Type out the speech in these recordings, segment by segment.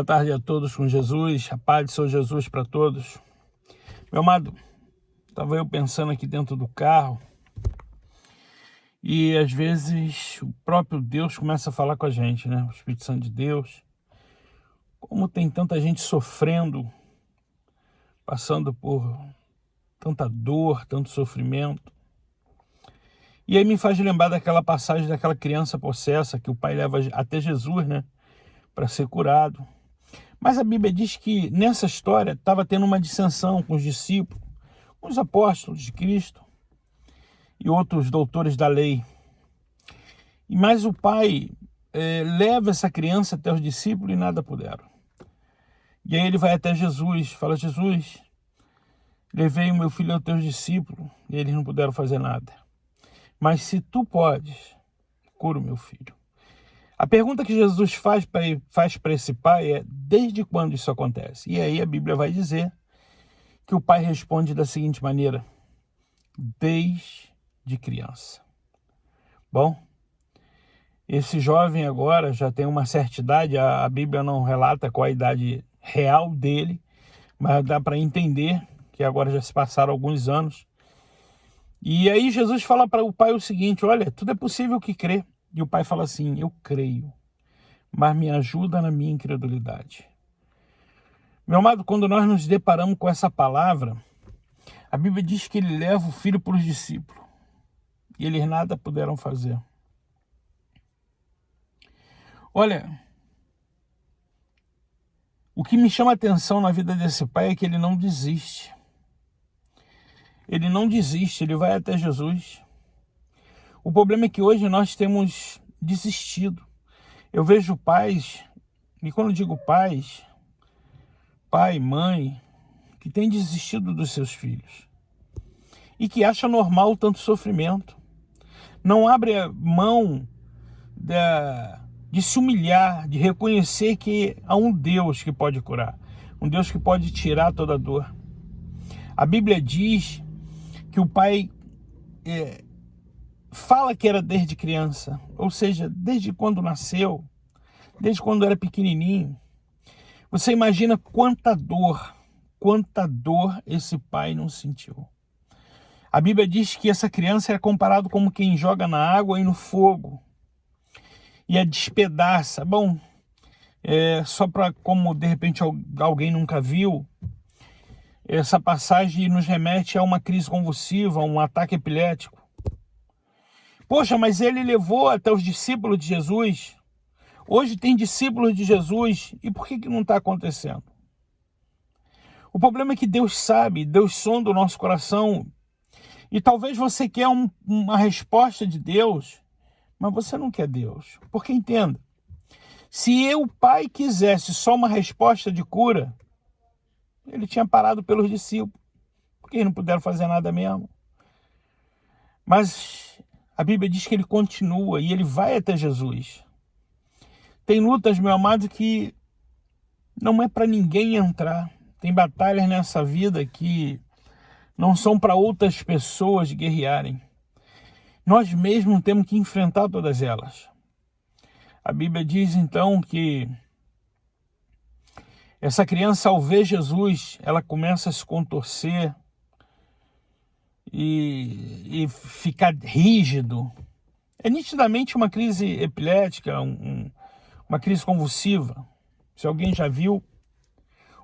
Boa tarde a todos com Jesus, a paz de Senhor Jesus para todos. Meu amado, estava eu pensando aqui dentro do carro e às vezes o próprio Deus começa a falar com a gente, né? O Espírito Santo de Deus. Como tem tanta gente sofrendo, passando por tanta dor, tanto sofrimento. E aí me faz lembrar daquela passagem daquela criança possessa que o pai leva até Jesus, né? Para ser curado. Mas a Bíblia diz que nessa história estava tendo uma dissensão com os discípulos, com os apóstolos de Cristo e outros doutores da lei. Mas o pai leva essa criança até os discípulos e nada puderam. E aí ele vai até Jesus, fala: Jesus, levei o meu filho aos teus discípulos e eles não puderam fazer nada. Mas se tu podes, cura o meu filho. A pergunta que Jesus faz para esse pai é: desde quando isso acontece? E aí a Bíblia vai dizer que o pai responde da seguinte maneira: desde criança. Bom, esse jovem agora já tem uma certa idade, a Bíblia não relata qual a idade real dele, mas dá para entender que agora já se passaram alguns anos. E aí Jesus fala para o pai o seguinte: olha, tudo é possível que crê. E o pai fala assim: eu creio, mas me ajuda na minha incredulidade. Meu amado, quando nós nos deparamos com essa palavra, a Bíblia diz que ele leva o filho para os discípulos e eles nada puderam fazer. Olha, o que me chama a atenção na vida desse pai é que ele não desiste. Ele não desiste, ele vai até Jesus. O problema é que hoje nós temos desistido. Eu vejo pais, e quando eu digo pais, pai, mãe, que têm desistido dos seus filhos e que acha normal tanto sofrimento. Não abre a mão de se humilhar, de reconhecer que há um Deus que pode curar, um Deus que pode tirar toda a dor. A Bíblia diz que o pai fala que era desde criança, ou seja, desde quando nasceu, desde quando era pequenininho. Você imagina quanta dor esse pai não sentiu. A Bíblia diz que essa criança era comparado como quem joga na água e no fogo e a despedaça. Bom, só para, como de repente alguém nunca viu, essa passagem nos remete a uma crise convulsiva, a um ataque epilético. Poxa, mas ele levou até os discípulos de Jesus. Hoje tem discípulos de Jesus. E por que não está acontecendo? O problema é que Deus sabe, Deus sonda o nosso coração. E talvez você quer uma resposta de Deus, mas você não quer Deus. Porque entenda, se o pai quisesse só uma resposta de cura, ele tinha parado pelos discípulos, porque eles não puderam fazer nada mesmo. Mas a Bíblia diz que ele continua e ele vai até Jesus. Tem lutas, meu amado, que não é para ninguém entrar. Tem batalhas nessa vida que não são para outras pessoas guerrearem. Nós mesmos temos que enfrentar todas elas. A Bíblia diz então que essa criança, ao ver Jesus, ela começa a se contorcer e ficar rígido. É nitidamente uma crise epilética, uma crise convulsiva. Se alguém já viu,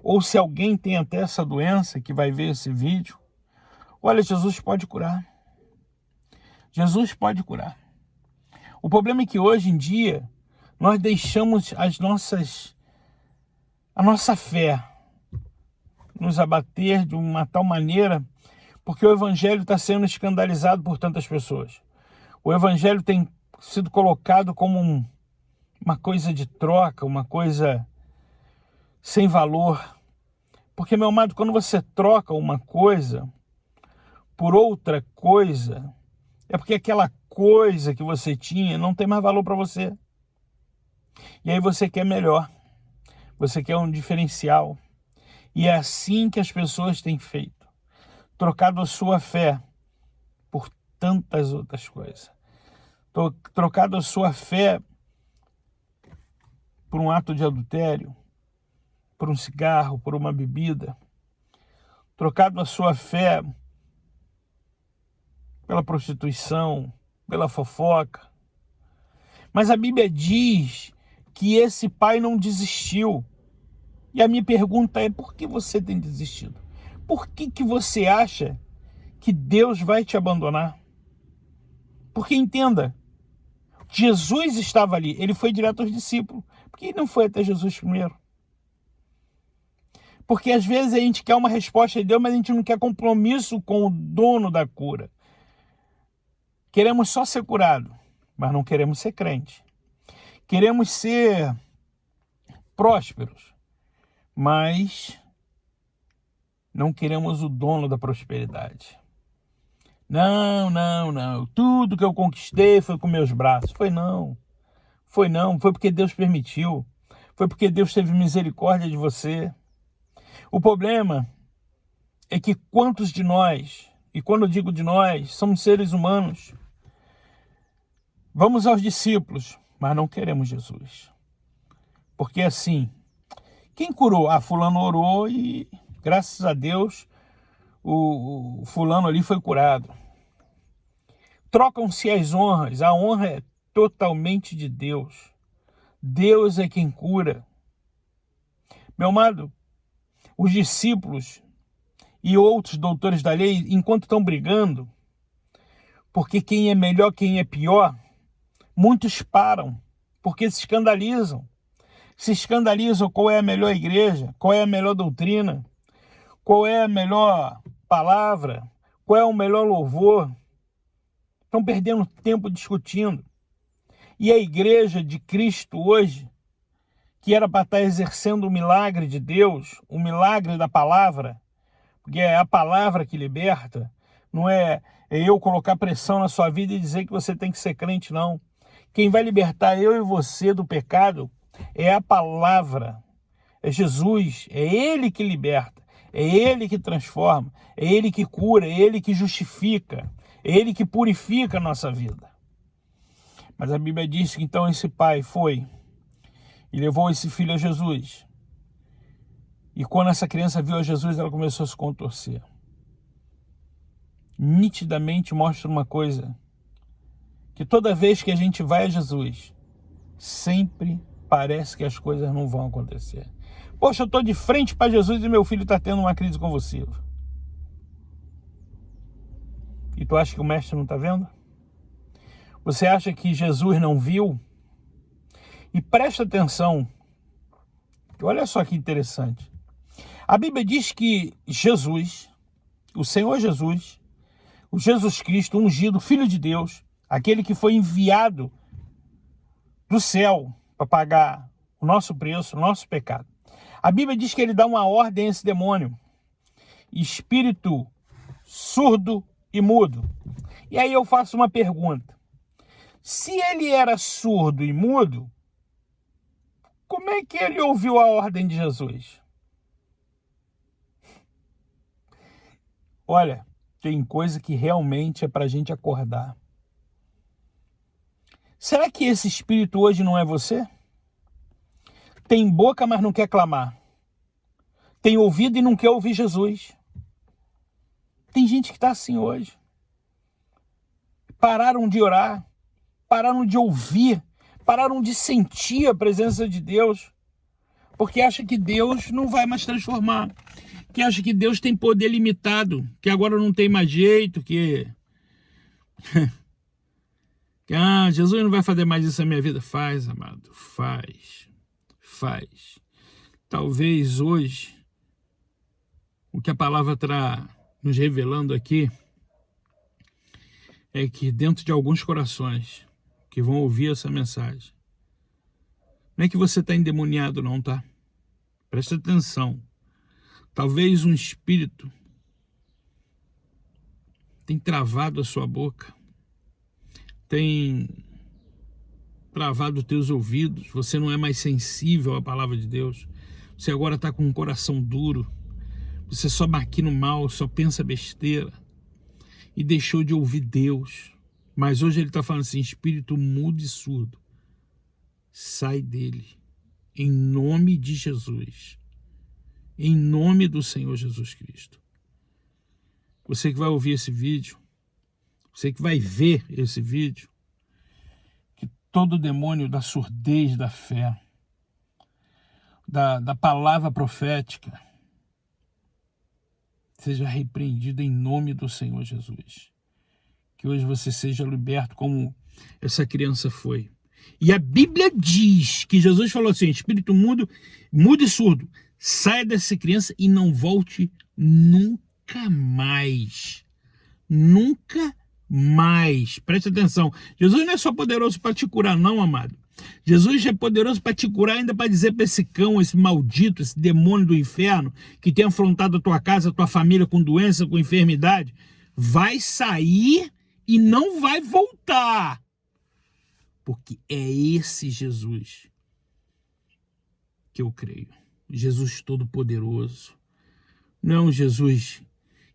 ou se alguém tem até essa doença que vai ver esse vídeo, olha, Jesus pode curar. Jesus pode curar. O problema é que hoje em dia nós deixamos a nossa fé nos abater de uma tal maneira, porque o evangelho está sendo escandalizado por tantas pessoas. O evangelho tem sido colocado como uma coisa de troca, uma coisa sem valor. Porque, meu amado, quando você troca uma coisa por outra coisa, é porque aquela coisa que você tinha não tem mais valor para você. E aí você quer melhor. Você quer um diferencial. E é assim que as pessoas têm feito. Trocado a sua fé por tantas outras coisas. Trocado a sua fé por um ato de adultério. por um cigarro, por uma bebida, trocado a sua fé pela prostituição, pela fofoca. Mas a Bíblia diz que esse pai não desistiu. E a minha pergunta é, por que você tem desistido? Por que você acha que Deus vai te abandonar? Porque entenda, Jesus estava ali, ele foi direto aos discípulos. Por que ele não foi até Jesus primeiro? Porque às vezes a gente quer uma resposta de Deus, mas a gente não quer compromisso com o dono da cura. Queremos só ser curado, mas não queremos ser crente. Queremos ser prósperos, mas não queremos o dono da prosperidade. Não. Tudo que eu conquistei foi com meus braços. Foi não. Foi porque Deus permitiu. Foi porque Deus teve misericórdia de você. O problema é que quantos de nós, e quando eu digo de nós, somos seres humanos, vamos aos discípulos, mas não queremos Jesus. Porque assim, quem curou? Fulano orou e, graças a Deus, o fulano ali foi curado. Trocam-se as honras. A honra é totalmente de Deus. Deus é quem cura. Meu amado, os discípulos e outros doutores da lei, enquanto estão brigando, porque quem é melhor, quem é pior, muitos param, porque se escandalizam. Se escandalizam qual é a melhor igreja, qual é a melhor doutrina, qual é a melhor palavra, qual é o melhor louvor. Estão perdendo tempo discutindo. E a igreja de Cristo hoje, que era para estar exercendo o milagre de Deus, o milagre da palavra, porque é a palavra que liberta, não é eu colocar pressão na sua vida e dizer que você tem que ser crente, não. Quem vai libertar eu e você do pecado é a palavra, é Jesus, é Ele que liberta, é Ele que transforma, é Ele que cura, é Ele que justifica, é Ele que purifica a nossa vida. Mas a Bíblia diz que então esse pai foi e levou esse filho a Jesus. E quando essa criança viu a Jesus, ela começou a se contorcer. Nitidamente mostra uma coisa, que toda vez que a gente vai a Jesus, sempre parece que as coisas não vão acontecer. Poxa, eu estou de frente para Jesus e meu filho está tendo uma crise convulsiva. E tu acha que o mestre não está vendo? Você acha que Jesus não viu? E presta atenção, olha só que interessante. A Bíblia diz que Jesus, o Senhor Jesus, o Jesus Cristo, ungido, Filho de Deus, aquele que foi enviado do céu para pagar o nosso preço, o nosso pecado. A Bíblia diz que ele dá uma ordem a esse demônio, espírito surdo e mudo. E aí eu faço uma pergunta. Se ele era surdo e mudo, como é que ele ouviu a ordem de Jesus? Olha, tem coisa que realmente é para a gente acordar. Será que esse espírito hoje não é você? Tem boca, mas não quer clamar. Tem ouvido e não quer ouvir Jesus. Tem gente que está assim hoje. Pararam de orar, pararam de ouvir, pararam de sentir a presença de Deus, porque acha que Deus não vai mais transformar, que acha que Deus tem poder limitado, que agora não tem mais jeito, que Jesus não vai fazer mais isso na minha vida. Faz, amado, faz. Talvez hoje, o que a palavra está nos revelando aqui, é que dentro de alguns corações que vão ouvir essa mensagem, não é que você está endemoniado não, tá? Presta atenção. Talvez um espírito tem travado a sua boca, tem travado os teus ouvidos, você não é mais sensível à palavra de Deus, você agora está com um coração duro, você só maquina o mal, só pensa besteira, e deixou de ouvir Deus. Mas hoje ele está falando assim, espírito mudo e surdo, sai dele, em nome de Jesus. em nome do Senhor Jesus Cristo. Você que vai ouvir esse vídeo, você que vai ver esse vídeo, que todo demônio da surdez da fé, da palavra profética, seja repreendido em nome do Senhor Jesus. Que hoje você seja liberto como essa criança foi. E a Bíblia diz que Jesus falou assim: espírito mudo e surdo, saia dessa criança e não volte nunca mais. Nunca mais. Preste atenção. Jesus não é só poderoso para te curar, não, amado. Jesus é poderoso para te curar, ainda para dizer para esse cão, esse maldito, esse demônio do inferno, que tem afrontado a tua casa, a tua família com doença, com enfermidade, vai sair e não vai voltar. Porque é esse Jesus que eu creio. Jesus Todo-Poderoso. Não é um Jesus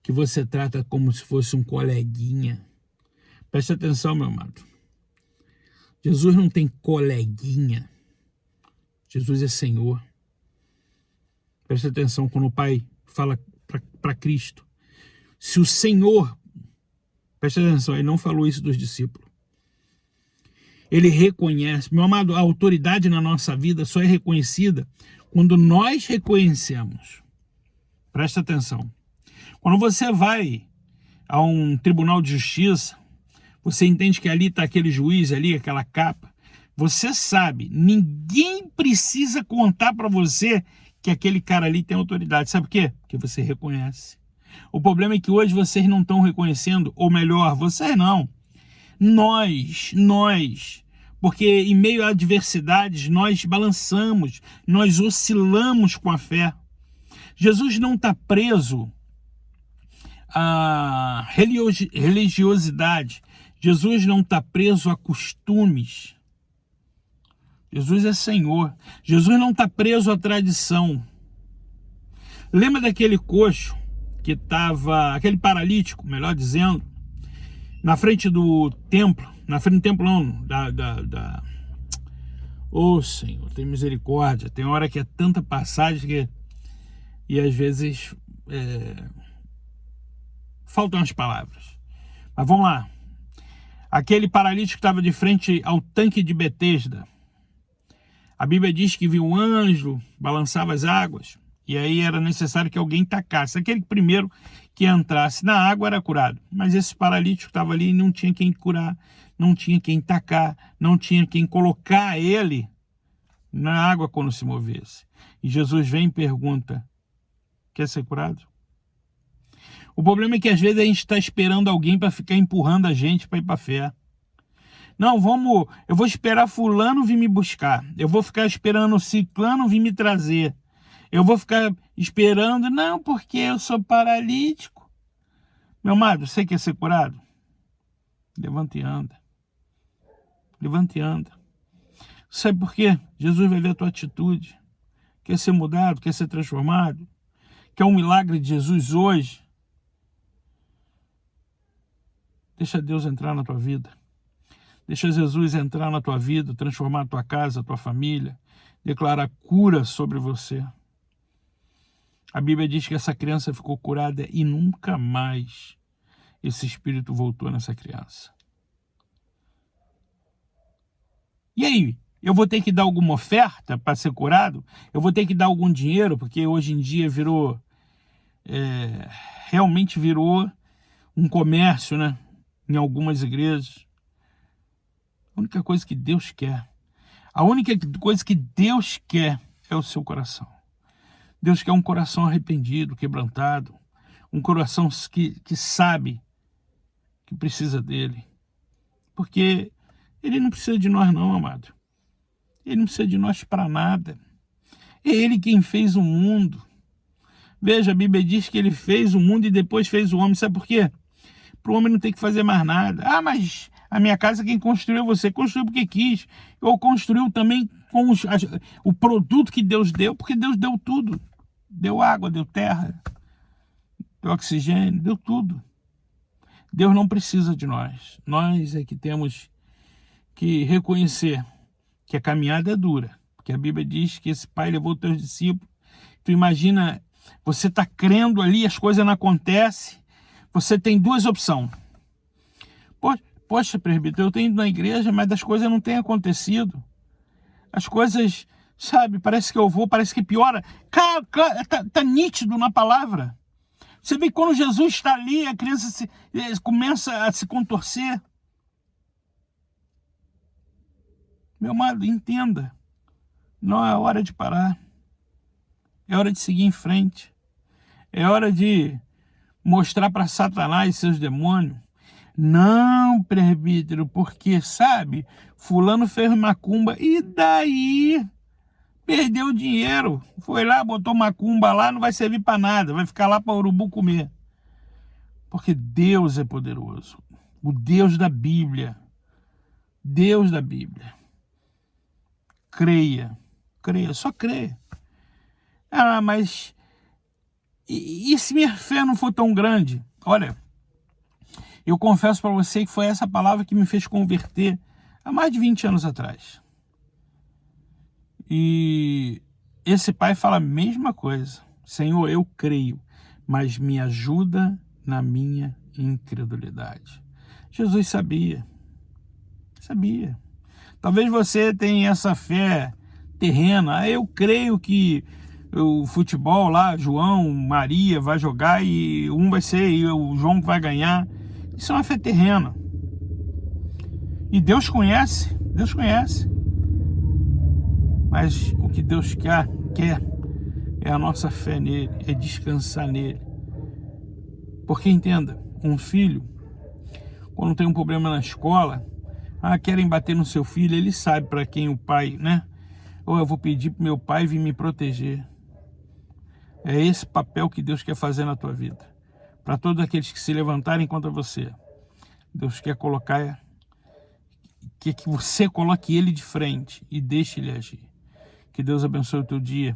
que você trata como se fosse um coleguinha. Preste atenção, meu amado. Jesus não tem coleguinha. Jesus é Senhor. Preste atenção quando o Pai fala para Cristo. Se o Senhor, preste atenção, ele não falou isso dos discípulos. Ele reconhece. Meu amado, a autoridade na nossa vida só é reconhecida quando nós reconhecemos. Preste atenção. Quando você vai a um tribunal de justiça, você entende que ali está aquele juiz ali, aquela capa. Você sabe, ninguém precisa contar para você que aquele cara ali tem autoridade. Sabe por quê? Porque você reconhece. O problema é que hoje vocês não estão reconhecendo, ou melhor, vocês não. Nós, porque em meio a adversidades nós balançamos, nós oscilamos com a fé. Jesus não está preso à religiosidade. Jesus não está preso a costumes. Jesus é Senhor. Jesus não está preso à tradição. Lembra daquele coxo que estava, aquele paralítico, melhor dizendo, na frente do templo, na frente do templo não, Ô Senhor, tem misericórdia. Tem hora que é tanta passagem que, e às vezes faltam as palavras. Mas vamos lá. Aquele paralítico que estava de frente ao tanque de Betesda. A Bíblia diz que viu um anjo, balançava as águas, e aí era necessário que alguém tacasse. Aquele primeiro que entrasse na água era curado. Mas esse paralítico estava ali e não tinha quem curar, não tinha quem tacar, não tinha quem colocar ele na água quando se movesse. E Jesus vem e pergunta: quer ser curado? O problema é que às vezes a gente está esperando alguém para ficar empurrando a gente para ir para a fé. Não, eu vou esperar fulano vir me buscar. Eu vou ficar esperando ciclano vir me trazer. Eu vou ficar esperando, não, porque eu sou paralítico. Meu amado, você quer ser curado? Levanta e anda. Levanta e anda. Sabe por quê? Jesus vai ver a tua atitude. Quer ser mudado? Quer ser transformado? Quer um milagre de Jesus hoje? Deixa Deus entrar na tua vida. Deixa Jesus entrar na tua vida, transformar a tua casa, a tua família, declarar cura sobre você. A Bíblia diz que essa criança ficou curada e nunca mais esse espírito voltou nessa criança. E aí, eu vou ter que dar alguma oferta para ser curado? Eu vou ter que dar algum dinheiro? Porque hoje em dia realmente virou um comércio, né? Em algumas igrejas. A única coisa que Deus quer é o seu coração. Deus quer um coração arrependido, quebrantado, um coração que sabe que precisa dele. Porque ele não precisa de nós não, amado. Ele não precisa de nós para nada. É ele quem fez o mundo. Veja, a Bíblia diz que ele fez o mundo e depois fez o homem. Sabe por quê? Para o homem não ter que fazer mais nada. Ah, mas a minha casa quem construiu? Você construiu porque quis. Ou construiu também com o produto que Deus deu, porque Deus deu tudo. Deu água, deu terra, deu oxigênio, deu tudo. Deus não precisa de nós. Nós é que temos que reconhecer que a caminhada é dura. Porque a Bíblia diz que esse pai levou os teus discípulos. Tu imagina você está crendo ali, as coisas não acontecem, você tem duas opções. Poxa, presbítero, eu tenho ido na igreja, mas as coisas não têm acontecido. As coisas, sabe, parece que eu vou, parece que piora. Tá nítido na palavra. Você vê que quando Jesus está ali, a criança começa a se contorcer. Meu amado, entenda. Não é hora de parar. É hora de seguir em frente. É hora de mostrar para Satanás e seus demônios. Não, presbítero, porque, sabe, fulano fez macumba. E daí? Perdeu o dinheiro. Foi lá, botou macumba lá, não vai servir para nada. Vai ficar lá para o urubu comer. Porque Deus é poderoso. O Deus da Bíblia. Deus da Bíblia. Creia. Creia, só creia. Ah, mas... E se minha fé não for tão grande? Olha, eu confesso para você que foi essa palavra que me fez converter há mais de 20 anos atrás. E esse pai fala a mesma coisa. Senhor, eu creio, mas me ajuda na minha incredulidade. Jesus sabia. Sabia. Talvez você tenha essa fé terrena. Eu creio que o futebol lá, João, Maria vai jogar e um vai ser e o João vai ganhar. Isso é uma fé terrena. E Deus conhece. Deus conhece. Mas o que Deus quer é a nossa fé nele, é descansar nele. Porque entenda, um filho, quando tem um problema na escola, querem bater no seu filho, ele sabe para quem o pai, né? Ou eu vou pedir para meu pai vir me proteger. É esse papel que Deus quer fazer na tua vida. Para todos aqueles que se levantarem contra você. Deus quer colocar, que você coloque ele de frente e deixe ele agir. Que Deus abençoe o teu dia.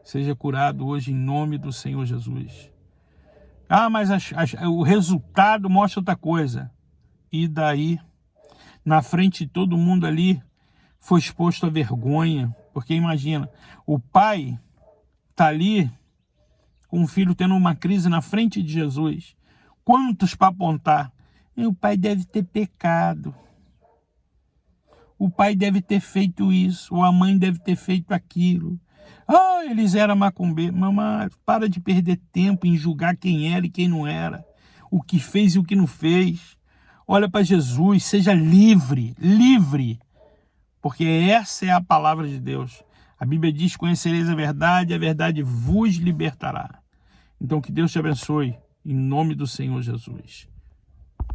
Seja curado hoje em nome do Senhor Jesus. Mas o resultado mostra outra coisa. E daí, na frente de todo mundo ali, foi exposto à vergonha. Porque imagina, o pai está ali com o filho tendo uma crise na frente de Jesus. Quantos para apontar? E o pai deve ter pecado. O pai deve ter feito isso, ou a mãe deve ter feito aquilo. Eles eram macumbeiros. Mamãe, para de perder tempo em julgar quem era e quem não era. O que fez e o que não fez. Olha para Jesus, seja livre, livre. Porque essa é a palavra de Deus. A Bíblia diz, conhecereis a verdade vos libertará. Então que Deus te abençoe, em nome do Senhor Jesus.